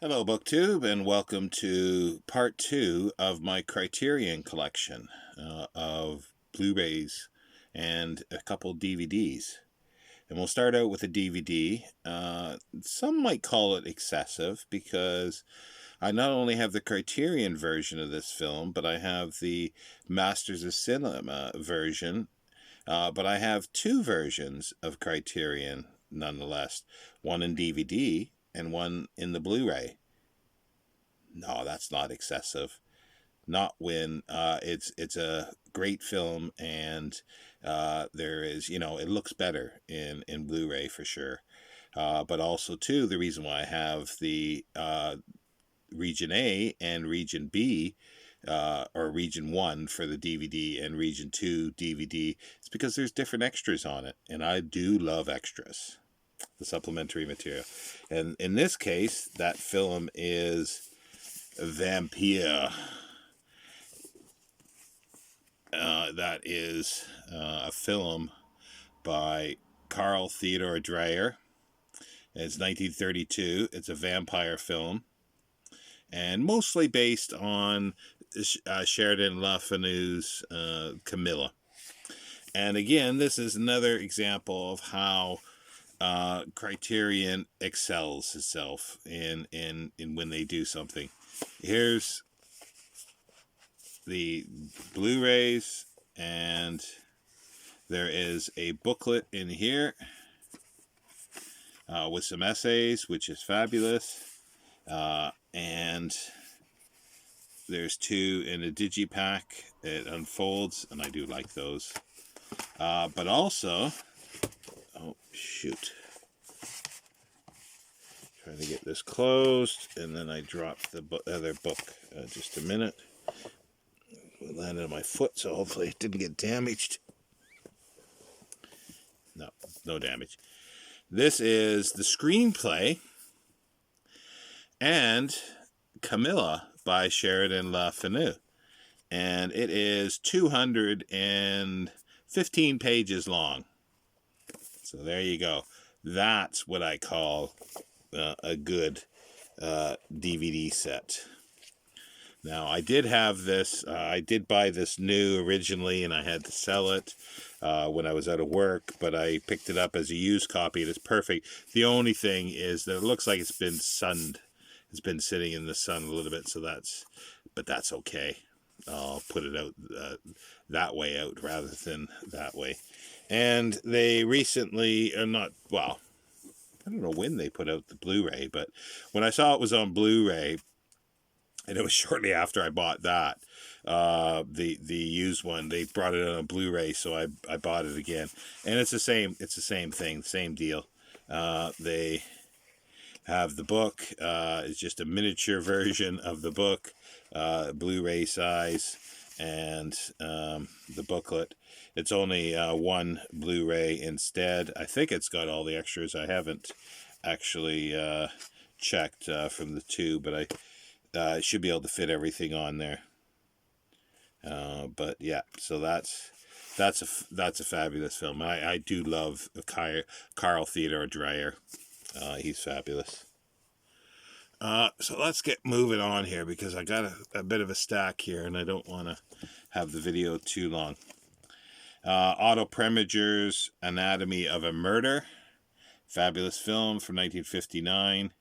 Hello, BookTube, and welcome to part 2 of my Criterion collection of Blu-rays and a couple DVDs. And we'll start out with a DVD. Some might call it excessive because I not only have the Criterion version of this film, but I have the Masters of Cinema version. But I have two versions of Criterion nonetheless. One in DVD and one in the Blu-ray. No, that's not excessive. Not when it's a great film, and there is, it looks better in Blu-ray for sure. But also too, the reason why I have the Region A and Region B, or Region 1 for the DVD and Region 2 DVD, is because there's different extras on it, and I do love extras, the supplementary material. And in this case, that film is Vampire. That is a film by Carl Theodor Dreyer. It's 1932. It's a vampire film, and mostly based on Sheridan Le Fanu's Camilla. And again, this is another example of how Criterion excels itself in when they do something. Here's the Blu-rays, and there is a booklet in here with some essays, which is fabulous. And there's two in a digipack. It unfolds, and I do like those. But also, oh shoot, trying to get this closed, and then I dropped the other book. Just a minute. It landed on my foot, so hopefully it didn't get damaged. No damage. This is the screenplay and Camilla by Sheridan Le Fanu, and it is 215 pages long. So there you go. That's what I call a good DVD set. Now, I did have this, I did buy this new originally, and I had to sell it when I was out of work, but I picked it up as a used copy, and it's perfect. The only thing is that it looks like it's been sunned. It's been sitting in the sun a little bit, but that's okay. I'll put it out that way out rather than that way. And they recently, I don't know when they put out the Blu-ray, but when I saw it was on Blu-ray, and it was shortly after I bought that, the used one, they brought it on a Blu-ray, so I bought it again. And it's the same thing, same deal. They have the book. It's just a miniature version of the book, Blu-ray size, and the booklet. It's only one Blu-ray instead. I think it's got all the extras. I haven't actually checked from the two, but I should be able to fit everything on there. But yeah, so that's a fabulous film. I do love Carl Theodor Dreyer. He's fabulous. So let's get moving on here, because I got a bit of a stack here, and I don't want to have the video too long. Otto Prematures, Anatomy of a Murder. Fabulous film from 1959.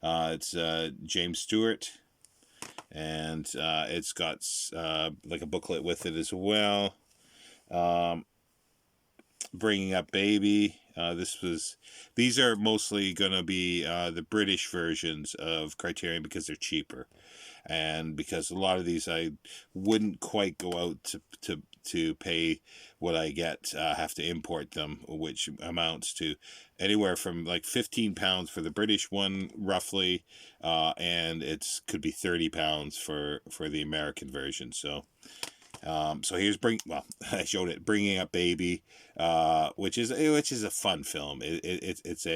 It's James Stewart. And it's got like a booklet with it as well. Bringing Up Baby. These are mostly going to be the British versions of Criterion, because they're cheaper, and because a lot of these I wouldn't quite go out to pay what I get. Have to import them, which amounts to anywhere from like £15 for the British one, roughly, and could be £30 for the American version. So here's I showed it, Bringing Up Baby, which is a fun film. It's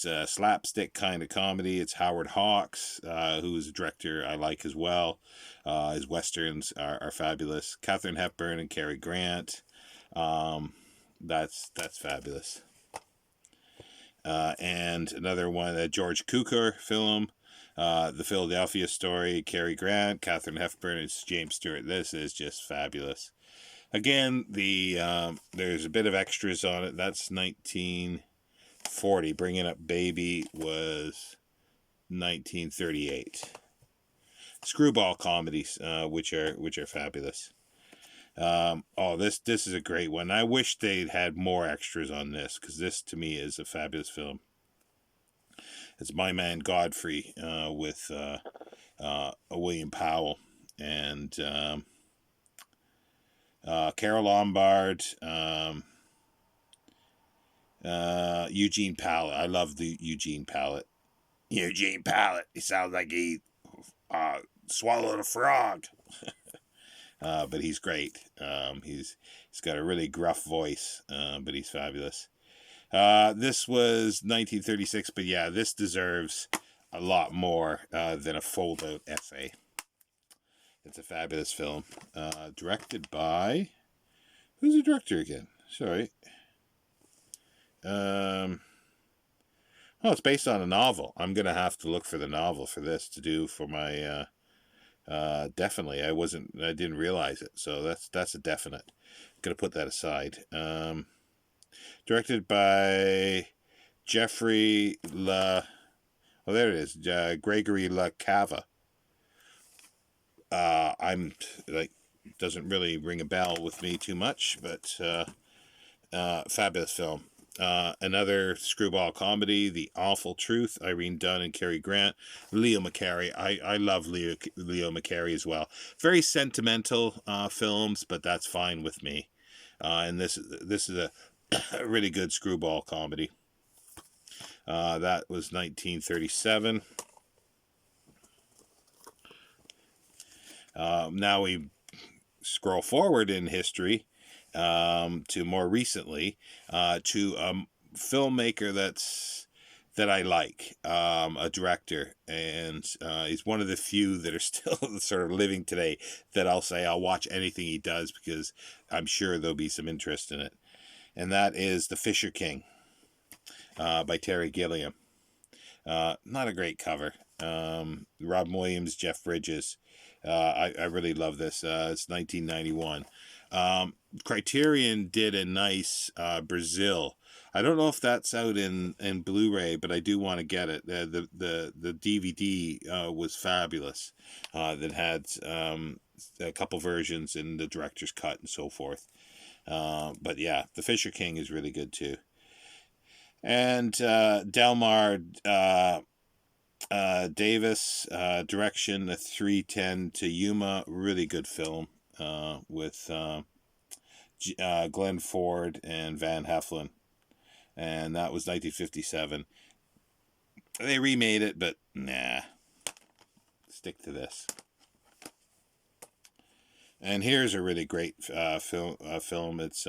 a slapstick kind of comedy. It's Howard Hawks, who's a director I like as well. His westerns are fabulous. Katharine Hepburn and Cary Grant. That's fabulous. and another one, a George Cukor film, The Philadelphia Story, Cary Grant, Katharine Hepburn, it's James Stewart. This is just fabulous. Again, there's a bit of extras on it. That's 1940. Bringing Up Baby was 1938. Screwball comedies, which are fabulous. This is a great one. I wish they'd had more extras on this, because this to me is a fabulous film. It's My Man Godfrey, with William Powell and Carol Lombard, Eugene Pallett. I love the Eugene Pallett. Eugene Pallett. He sounds like he swallowed a frog. But he's great. He's got a really gruff voice, but he's fabulous. This was 1936, but yeah, this deserves a lot more than a fold-out essay. It's a fabulous film. Directed by... Who's the director again? Sorry. It's based on a novel. I'm going to have to look for the novel for this to do for my... definitely. I didn't realize it. So that's a definite. I'm going to put that aside. Directed by Jeffrey La... Oh, there it is. Gregory La Cava. Doesn't really ring a bell with me too much, but fabulous film. Another screwball comedy, The Awful Truth, Irene Dunne and Cary Grant. Leo McCarey. I love Leo McCarey as well. Very sentimental films, but that's fine with me. And this is a really good screwball comedy. That was 1937. Now we scroll forward in history to more recently, to a filmmaker that I like, a director, and he's one of the few that are still sort of living today that I'll say I'll watch anything he does, because I'm sure there'll be some interest in it. And that is The Fisher King, by Terry Gilliam. Not a great cover. Rob Williams, Jeff Bridges. I really love this. It's 1991. Criterion did a nice Brazil. I don't know if that's out in Blu-ray, but I do want to get it. The DVD was fabulous. That had a couple versions in the director's cut and so forth. But yeah, The Fisher King is really good too. And Delmar Davis, direction, a 3:10 to Yuma, really good film, with Glenn Ford and Van Heflin, and that was 1957. They remade it, but nah, stick to this. And here's a really great film. It's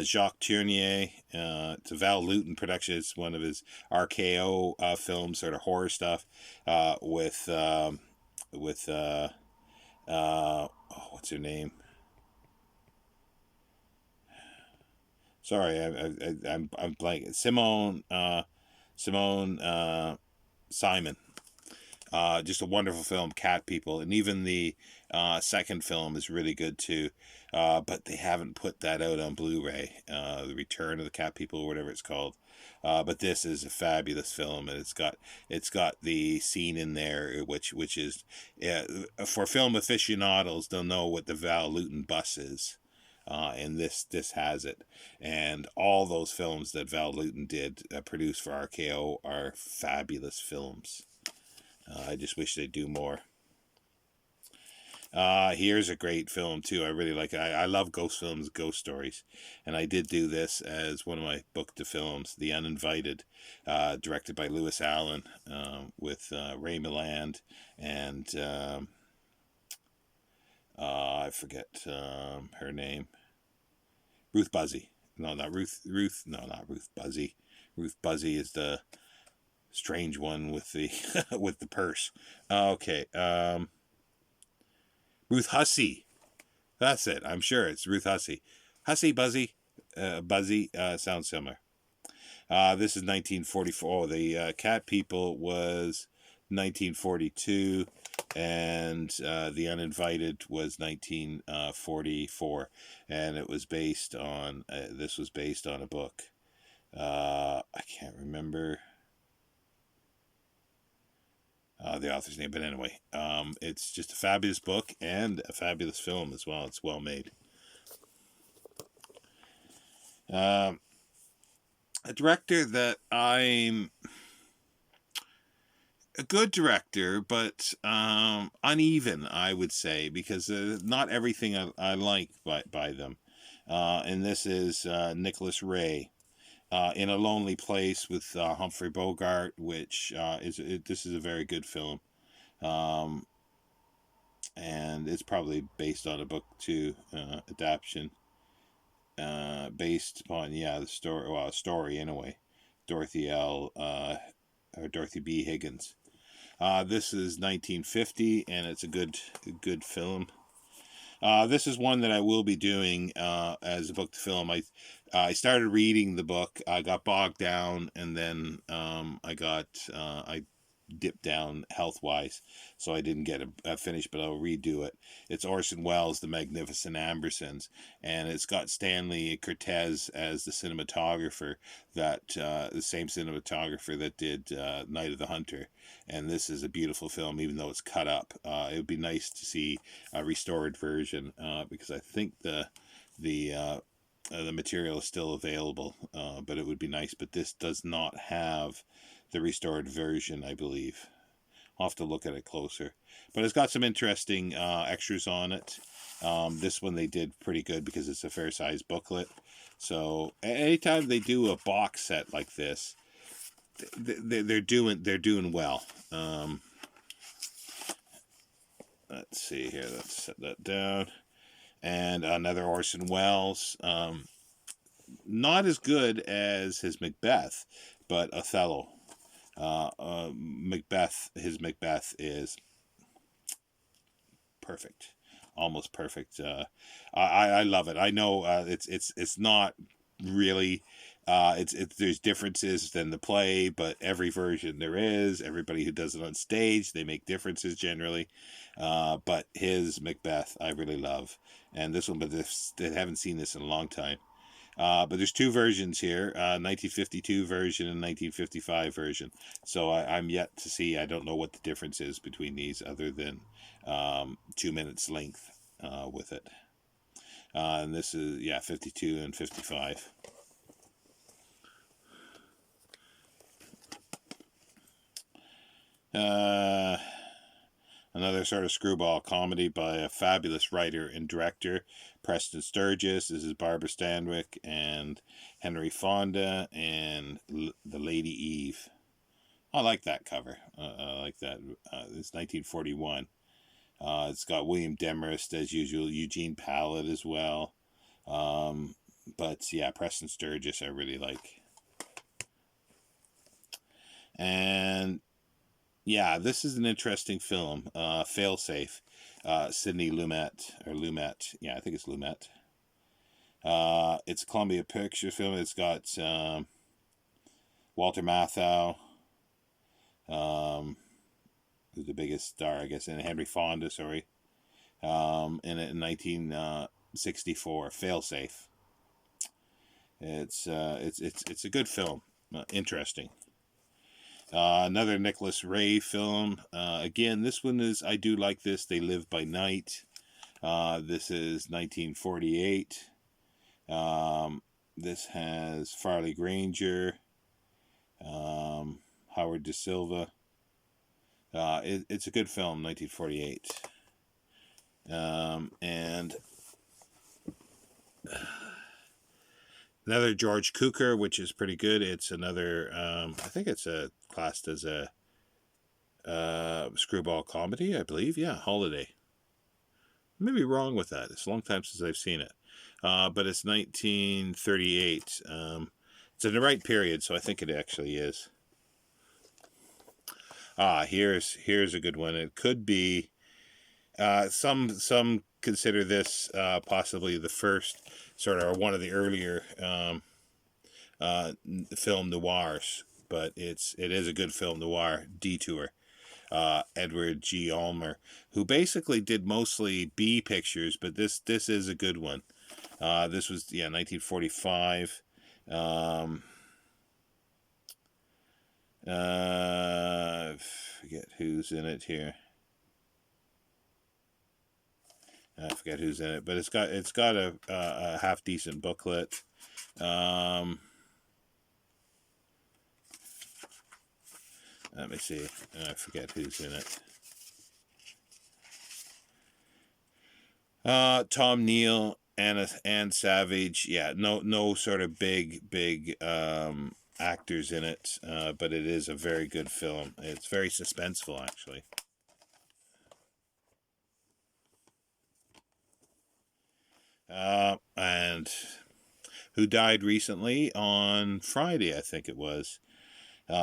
Jacques Tournier. It's a Val Lewton production. It's one of his RKO films, sort of horror stuff. With what's her name? Sorry, I'm blanking. Simone Simon. Just a wonderful film, Cat People, and even the second film is really good too. But they haven't put that out on Blu-ray. The Return of the Cat People, or whatever it's called. But this is a fabulous film, and it's got the scene in there which is for film aficionados, they'll know what the Val Lewton bus is. And this has it, and all those films that Val Lewton did produce for RKO are fabulous films. I just wish they'd do more. Here's a great film too. I really like it. I love ghost films, ghost stories, and I did do this as one of my book to films, The Uninvited, directed by Lewis Allen, with Ray Milland and I forget her name. Ruth Buzzy. No, not Ruth. No, not Ruth Buzzy. Ruth Buzzy is the strange one with the with the purse. Okay. Ruth Hussey. That's it. I'm sure it's Ruth Hussey. Hussey Buzzy. Buzzy sounds similar. This is 1944. The Cat People was 1942, and The Uninvited was 1944, and it was based on. This was based on a book. I can't remember the author's name, but anyway, it's just a fabulous book and a fabulous film as well. It's well made. A director that I'm a good director, but uneven, I would say, because not everything I like by them. And this is Nicholas Ray. In a Lonely Place with Humphrey Bogart, which this is a very good film. And it's probably based on a book too, adaptation, based upon the story, well, a story anyway. Dorothy B. Higgins. This is 1950, and it's a good film. This is one that I will be doing as a book to film. I started reading the book. I got bogged down, and then I dipped down health-wise, so I didn't get it finished, but I'll redo it. It's Orson Welles' The Magnificent Ambersons, and it's got Stanley Cortez as the cinematographer, the same cinematographer that did Night of the Hunter. And this is a beautiful film, even though it's cut up. It would be nice to see a restored version, because I think the material is still available, but it would be nice. But this does not have the restored version, I believe. I'll have to look at it closer. But it's got some interesting extras on it. This one they did pretty good because it's a fair size booklet. So anytime they do a box set like this, they're doing well. Let's see here. Let's set that down. And another Orson Welles. Not as good as his Macbeth, but Othello. His Macbeth is perfect, almost perfect. I love it. I know it's not really. There's differences than the play, but every version there is. Everybody who does it on stage, they make differences generally. But his Macbeth, I really love, and this one. But they haven't seen this in a long time. But there's two versions here, 1952 version and 1955 version. So I'm yet to see. I don't know what the difference is between these, other than 2 minutes length with it. And this is 52 and 55. Another sort of screwball comedy by a fabulous writer and director, Preston Sturges. This is Barbara Stanwyck and Henry Fonda and the Lady Eve. I like that cover. I like that. It's 1941. It's got William Demarest as usual, Eugene Pallett as well. But Preston Sturges I really like. And this is an interesting film. Failsafe. Sidney Lumet, or Lumet. Yeah, I think it's Lumet. It's a Columbia Pictures film. It's got Walter Matthau, who's the biggest star, I guess, and Henry Fonda, sorry. In it in 1964. Failsafe. It's a good film. Interesting. Another Nicholas Ray film. Again, this one is, I do like this. They Live by Night. This is 1948. This has Farley Granger, Howard Da Silva. It's a good film, 1948. And another George Cukor, which is pretty good. It's another, I think it's classed as a screwball comedy, I believe. Yeah, Holiday. I may be wrong with that. It's a long time since I've seen it. But it's 1938. It's in the right period, so I think it actually is. Here's a good one. It could be, some consider this possibly the first sort of, or one of the earlier film noirs, but it is a good film noir. Detour. Edward G. Ulmer, who basically did mostly B pictures, but this is a good one. This was 1945. Forget who's in it here. I forget who's in it, but it's got a half decent booklet. Let me see. I forget who's in it. Tom Neal, Anne Savage. Yeah, no sort of big actors in it, but it is a very good film. It's very suspenseful, actually. And who died recently on Friday, I think it was.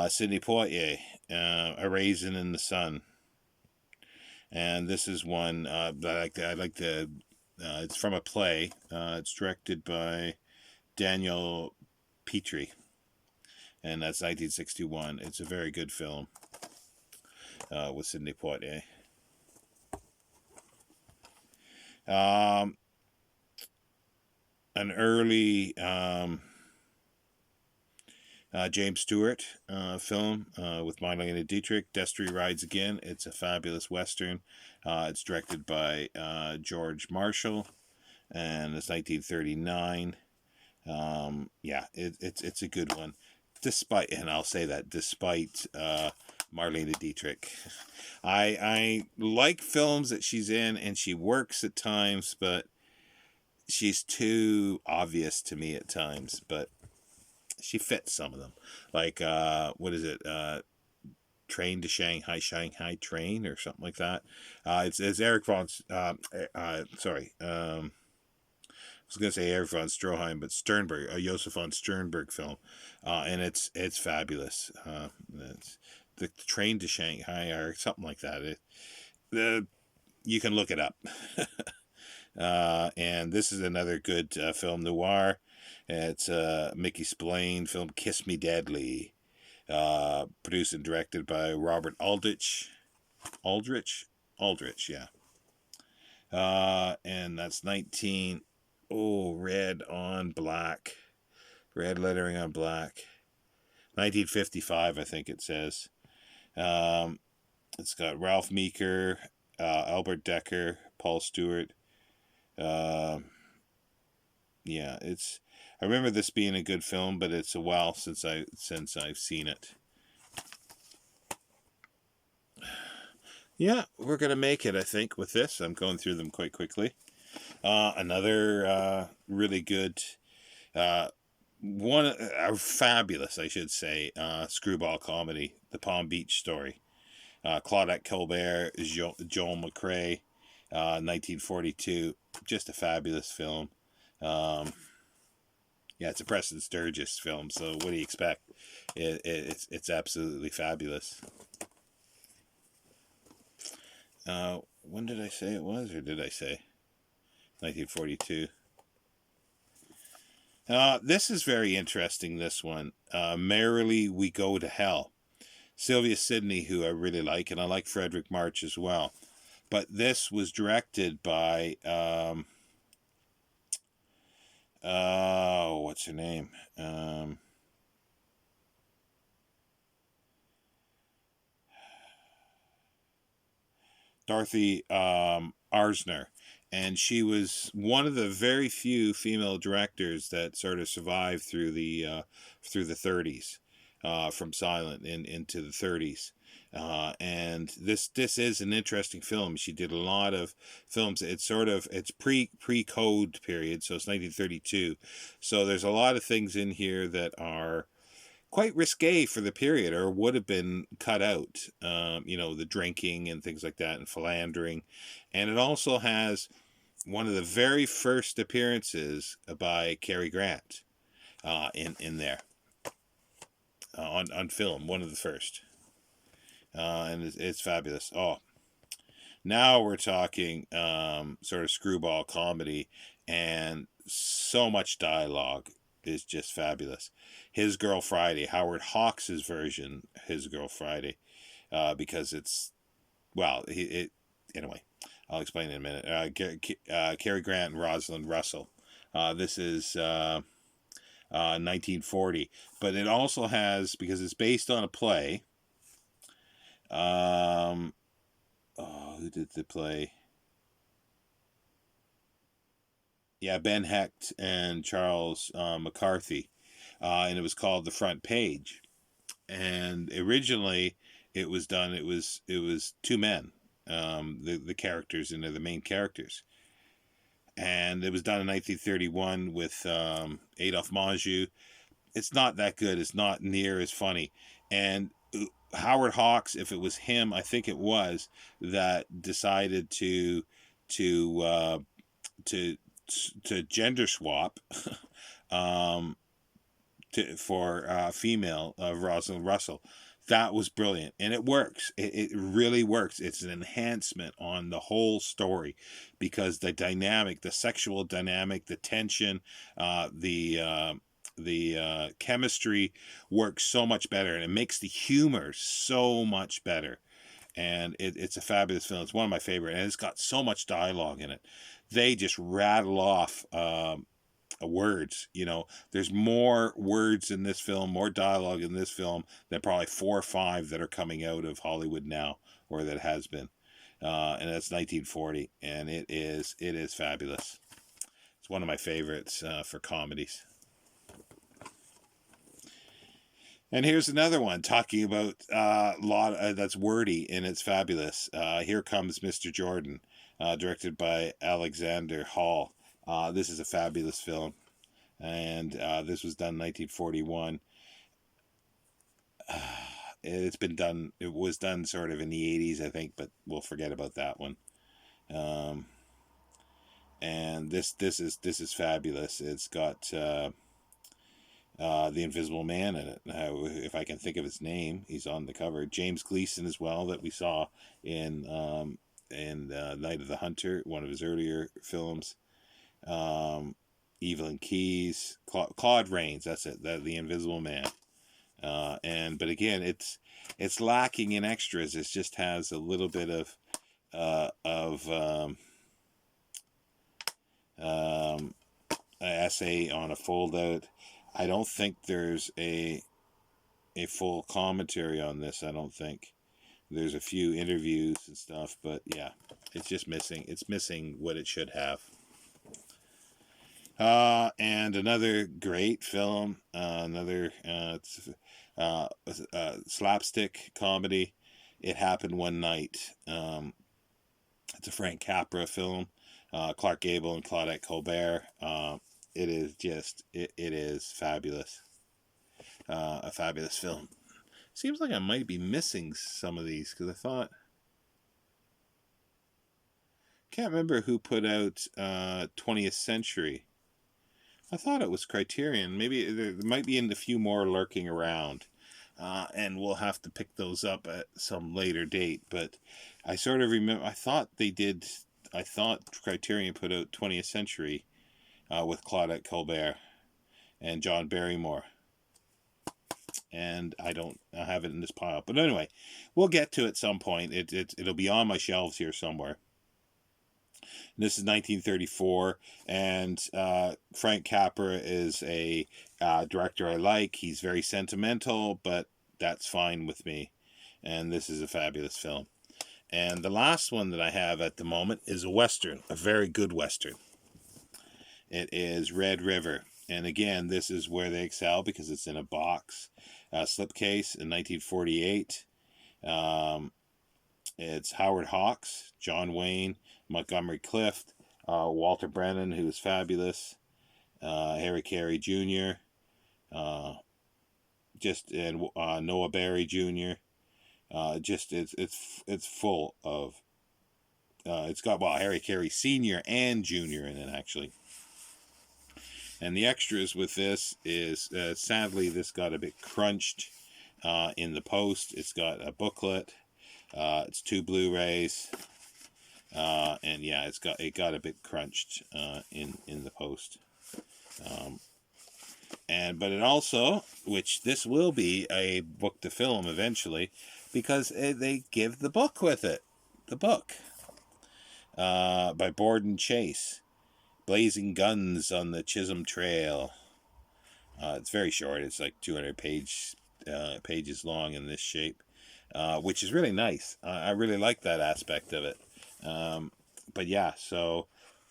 Sidney Poitier, A Raisin in the Sun. And this is one that I like the. It's from a play. It's directed by Daniel Petrie, and that's 1961. It's a very good film with Sidney Poitier. An early James Stewart film with Marlene Dietrich, Destry Rides Again. It's a fabulous Western. It's directed by George Marshall, and it's 1939. It's a good one. Despite Marlene Dietrich. I like films that she's in, and she works at times, but she's too obvious to me at times, but she fits some of them. Like, what is it? Train to Shanghai Train or something like that. It's Eric von, I was going to say Eric von Stroheim, but Sternberg, a Josef von Sternberg film. And it's fabulous. It's the Train to Shanghai or something like that. You can look it up. And this is another good film noir. It's Mickey Spillane film Kiss Me Deadly, produced and directed by Robert Aldrich, yeah. And that's red lettering on black, 1955, I think it says. It's got Ralph Meeker, Albert Decker, Paul Stewart. I remember this being a good film, but it's a while since I've seen it. Yeah, we're gonna make it, I think, with this. I'm going through them quite quickly. Another really good, fabulous, I should say, Screwball Comedy, The Palm Beach Story. Claudette Colbert, Joel McCrea, 1942. Just a fabulous film. It's a Preston Sturges film, so what do you expect? It's absolutely fabulous. When did I say it was, or did I say 1942? This is very interesting, this one. Merrily We Go to Hell. Sylvia Sidney, who I really like, and I like Frederick March as well. But this was directed by... what's her name? Dorothy Arzner, and she was one of the very few female directors that sort of survived through the 30s, from silent into the 30s. And this is an interesting film. She did a lot of films. It's pre-code period, so it's 1932. So there's a lot of things in here that are quite risque for the period, or would have been cut out. The drinking and things like that, and philandering. And it also has one of the very first appearances by Cary Grant in there on film, one of the first. And it's fabulous. Now we're talking sort of screwball comedy, and so much dialogue. is just fabulous. His Girl Friday, Howard Hawks' version, His Girl Friday, because it's, well, anyway, I'll explain in a minute. Cary Grant and Rosalind Russell. This is 1940, but it also has, because it's based on a play. Who did the play? Yeah, Ben Hecht and Charles McCarthy, and it was called The Front Page. And originally, it was done. It was two men, the characters, and they're the main characters. And it was done in 1931 with Adolphe Menjou. It's not that good. It's not near as funny. And Howard Hawks, if it was him, I think it was, that decided to gender swap for female Rosalind Russell. That was brilliant, and it works. It really works. It's an enhancement on the whole story, because the dynamic, the sexual dynamic, the tension, the chemistry works so much better, and it makes the humor so much better. And it's a fabulous film. It's one of my favorite, and it's got so much dialogue in it. They just rattle off words. There's more words in this film, more dialogue in this film than probably 4 or 5 that are coming out of Hollywood now, or that has been. And that's 1940, and it is fabulous. It's one of my favorites for comedies. And here's another one talking about that's wordy, and it's fabulous. Here Comes Mr. Jordan, directed by Alexander Hall. This is a fabulous film, and this was done in 1941. It was done sort of in the 80s, I think, but we'll forget about that one. And this is fabulous. It's got the Invisible Man in it. If I can think of his name, he's on the cover. James Gleason as well, that we saw in Night of the Hunter, one of his earlier films. Evelyn Keyes, Claude Rains. That's it. The Invisible Man. But again, it's lacking in extras. It just has a little bit of an essay on a foldout. I don't think there's a full commentary on this. I don't think. There's a few interviews and stuff, but yeah, it's just missing. It's missing what it should have. And another great film, slapstick comedy, It Happened One Night. It's a Frank Capra film. Clark Gable and Claudette Colbert. It is fabulous. A fabulous film. Seems like I might be missing some of these, because I thought, can't remember who put out 20th Century. I thought it was Criterion. Maybe there might be a few more lurking around, and we'll have to pick those up at some later date. But I sort of remember, I thought Criterion put out 20th Century with Claudette Colbert and John Barrymore. And I have it in this pile. But anyway, we'll get to it some point. It'll be on my shelves here somewhere. This is 1934, and Frank Capra is a director I like. He's very sentimental, but that's fine with me. And this is a fabulous film. And the last one that I have at the moment is a Western, a very good Western. It is Red River. And again, this is where they excel, because it's in a box slipcase in 1948. It's Howard Hawks, John Wayne, Montgomery Clift, Walter Brennan, who is fabulous, Harry Carey Jr., and Noah Barry Jr. It's full of. It's got Harry Carey Sr. and Jr. in it, actually. And the extras with this is, sadly, this got a bit crunched in the post. It's got a booklet. It's 2 Blu-rays. And yeah, it got a bit crunched in the post. But it also, which this will be a book to film eventually, because they give the book with it. The book by Borden Chase, Blazing Guns on the Chisholm Trail. It's very short. It's like 200 pages long in this shape, which is really nice. I really like that aspect of it. But yeah, so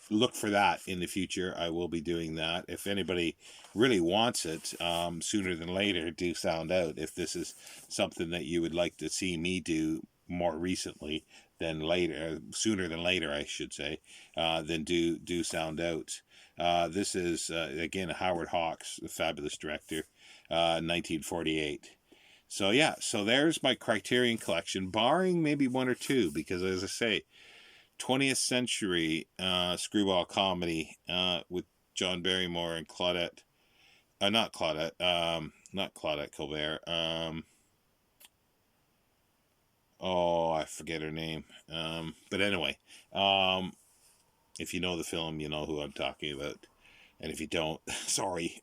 look for that in the future. I will be doing that. If anybody really wants it, sooner than later, do sound out. If this is something that you would like to see me do more recently than later, sooner than later, I should say, then do sound out. This is, again, Howard Hawks, a fabulous director, 1948. So yeah, so there's my Criterion collection, barring maybe one or two, because as I say, 20th century screwball comedy with John Barrymore and Claudette, not Claudette Colbert. Oh, I forget her name. But anyway, if you know the film, you know who I'm talking about. And if you don't, sorry.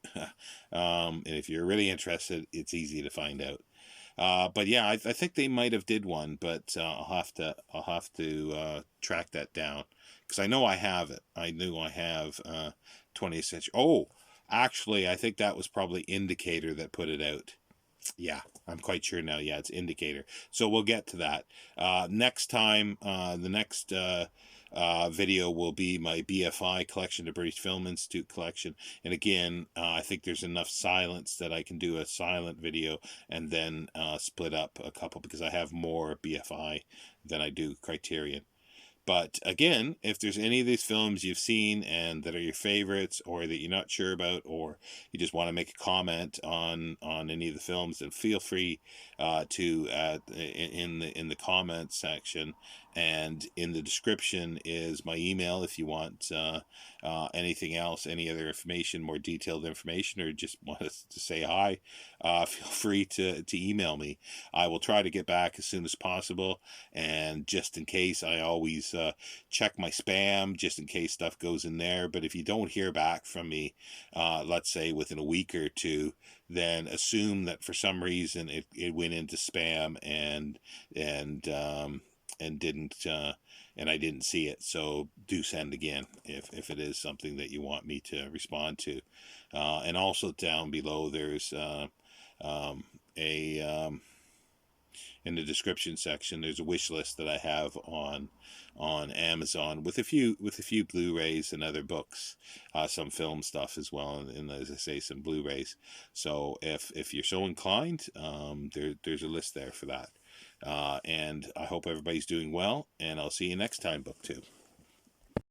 And if you're really interested, it's easy to find out. But yeah, I think they might have did one, but I'll have to track that down, because I know I have it. I knew I have 20th century. Oh, actually, I think that was probably Indicator that put it out. Yeah, I'm quite sure now. Yeah, it's Indicator. So we'll get to that next time. The next video will be my BFI collection, the British Film Institute collection. And again, I think there's enough silence that I can do a silent video and then split up a couple, because I have more BFI than I do Criterion. But again, if there's any of these films you've seen and that are your favorites, or that you're not sure about, or you just want to make a comment on any of the films, then feel free to in the comments section, and in the description is my email if you want anything else, any other information, more detailed information, or just want us to say hi. Feel free to email me. I will try to get back as soon as possible, and just in case, I always check my spam just in case stuff goes in there. But if you don't hear back from me, let's say within a week or two, then assume that for some reason it went into spam and didn't and I didn't see it. So do send again if it is something that you want me to respond to. And also down below there's in the description section, there's a wish list that I have on Amazon with a few Blu-rays and other books, some film stuff as well, and as I say, some Blu-rays. So if you're so inclined, there's a list there for that. And I hope everybody's doing well, and I'll see you next time, Book 2.